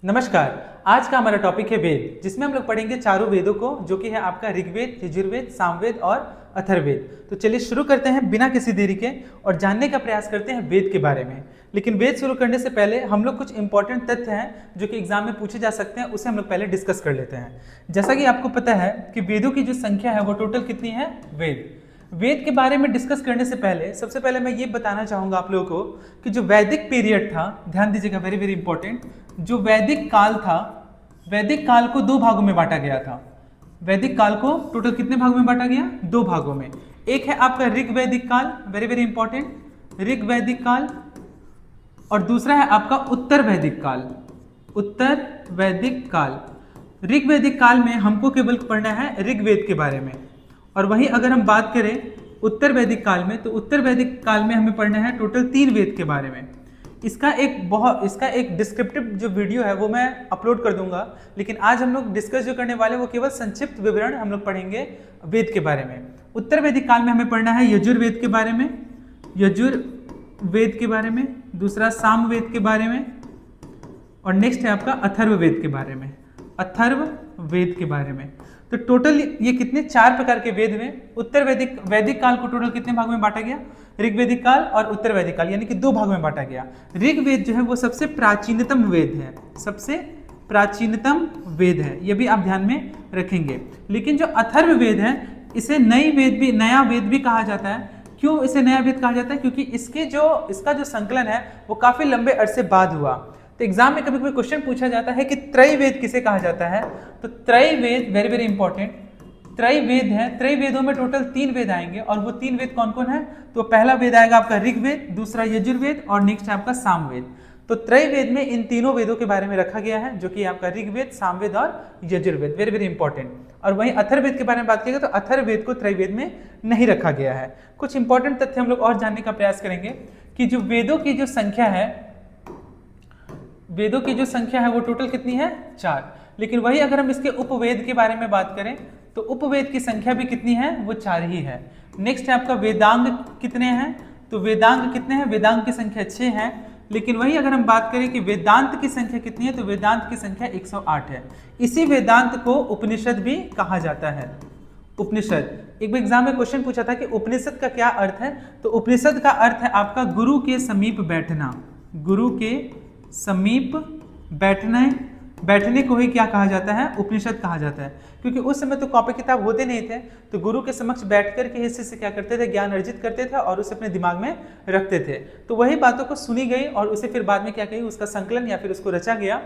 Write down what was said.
नमस्कार। आज का हमारा टॉपिक है वेद, जिसमें हम लोग पढ़ेंगे चारों वेदों को, जो कि है आपका ऋग्वेद, यजुर्वेद, सामवेद और अथर्ववेद। तो चलिए शुरू करते हैं बिना किसी देरी के और जानने का प्रयास करते हैं वेद के बारे में। लेकिन वेद शुरू करने से पहले हम लोग कुछ इंपॉर्टेंट तथ्य हैं जो कि एग्जाम में पूछे जा सकते हैं, उसे हम लोग पहले डिस्कस कर लेते हैं। जैसा कि आपको पता है कि वेदों की जो संख्या है वो टोटल कितनी है। वेद के बारे में डिस्कस करने से पहले सबसे पहले मैं ये बताना चाहूँगा आप लोगों को कि जो वैदिक पीरियड था, ध्यान दीजिएगा, वेरी वेरी इंपॉर्टेंट, जो वैदिक काल था, वैदिक काल को दो भागों में बांटा गया था। वैदिक काल को टोटल कितने भागों में बांटा गया? दो भागों में। एक है आपका ऋग वैदिक काल, वेरी वेरी इंपॉर्टेंट, ऋग वैदिक काल, और दूसरा है आपका उत्तर वैदिक काल। उत्तर वैदिक काल, ऋग वैदिक काल में हमको केवल पढ़ना है ऋग्वेद के बारे में, और वहीं अगर हम बात करें उत्तर वैदिक काल में, तो उत्तर वैदिक काल में हमें पढ़ना है टोटल 3 वेद के बारे में। इसका एक डिस्क्रिप्टिव जो वीडियो है वो मैं अपलोड कर दूंगा, लेकिन आज हम लोग डिस्कस जो करने वाले हैं वो केवल संक्षिप्त विवरण हम लोग पढ़ेंगे वेद के बारे में। उत्तर वैदिक काल में हमें पढ़ना है यजुर्वेद के बारे में, यजुर्वेद के बारे में, दूसरा सामवेद के बारे में, और नेक्स्ट है आपका अथर्ववेद के बारे में, अथर्ववेद के बारे में। तो टोटल ये कितने 4 प्रकार के वेद में उत्तर वैदिक काल को टोटल कितने भागों में बांटा गया? ऋग्वेदिक काल और उत्तर वैदिक काल, यानी कि 2 भागों में बांटा गया। ऋग्वेद जो है वो सबसे प्राचीनतम वेद है, सबसे प्राचीनतम वेद है, ये भी आप ध्यान में रखेंगे। लेकिन जो अथर्ववेद है इसे नया वेद भी कहा जाता है। क्यों इसे नया वेद कहा जाता है? क्योंकि इसका जो संकलन है वो काफी लंबे अरसे बाद हुआ। तो एग्जाम में कभी कभी क्वेश्चन पूछा जाता है कि त्रैवेद किसे कहा जाता है? तो त्रैवेद वेरी वेरी इंपॉर्टेंट, त्रैवेद है, त्रैवेदों में टोटल 3 वेद आएंगे, और वो 3 वेद कौन कौन है? तो पहला वेद आएगा आपका ऋग्वेद, दूसरा यजुर्वेद, और नेक्स्ट है आपका सामवेद। तो त्रैवेद में इन तीनों वेदों के बारे में रखा गया है, जो कि आपका ऋग्वेद, सामवेद और यजुर्वेद, वेरी वेरी इंपॉर्टेंट। और वहीं अथर्ववेद के बारे में बात करेंगे तो अथर्ववेद को त्रैवेद में नहीं रखा गया है। कुछ इंपॉर्टेंट तथ्य हम लोग और जानने का प्रयास करेंगे कि जो वेदों की जो संख्या है, वेदों की जो संख्या है वो टोटल कितनी है? 4। लेकिन वही अगर हम इसके उपवेद के बारे में बात करें तो उपवेद की संख्या भी कितनी है? वो 4 ही है। नेक्स्ट है आपका वेदांग कितने हैं? तो वेदांग कितने हैं? वेदांग की संख्या 6 है। लेकिन वही अगर हम बात करें कि वेदांत की संख्या कितनी है, तो वेदांत की संख्या 108 है। इसी वेदांत को उपनिषद भी कहा जाता है। उपनिषद, एक बार एग्जाम में क्वेश्चन पूछा था कि उपनिषद का क्या अर्थ है? तो उपनिषद का अर्थ है आपका गुरु के समीप बैठना। गुरु के समीप बैठने को ही क्या कहा जाता है? उपनिषद कहा जाता है। क्योंकि उस समय तो कॉपी किताब होते नहीं थे, तो गुरु के समक्ष बैठकर के हिस्से से क्या करते थे? ज्ञान अर्जित करते थे और उसे अपने दिमाग में रखते थे। तो वही बातों को सुनी गई और उसे फिर बाद में क्या कही, उसका संकलन या फिर उसको रचा गया,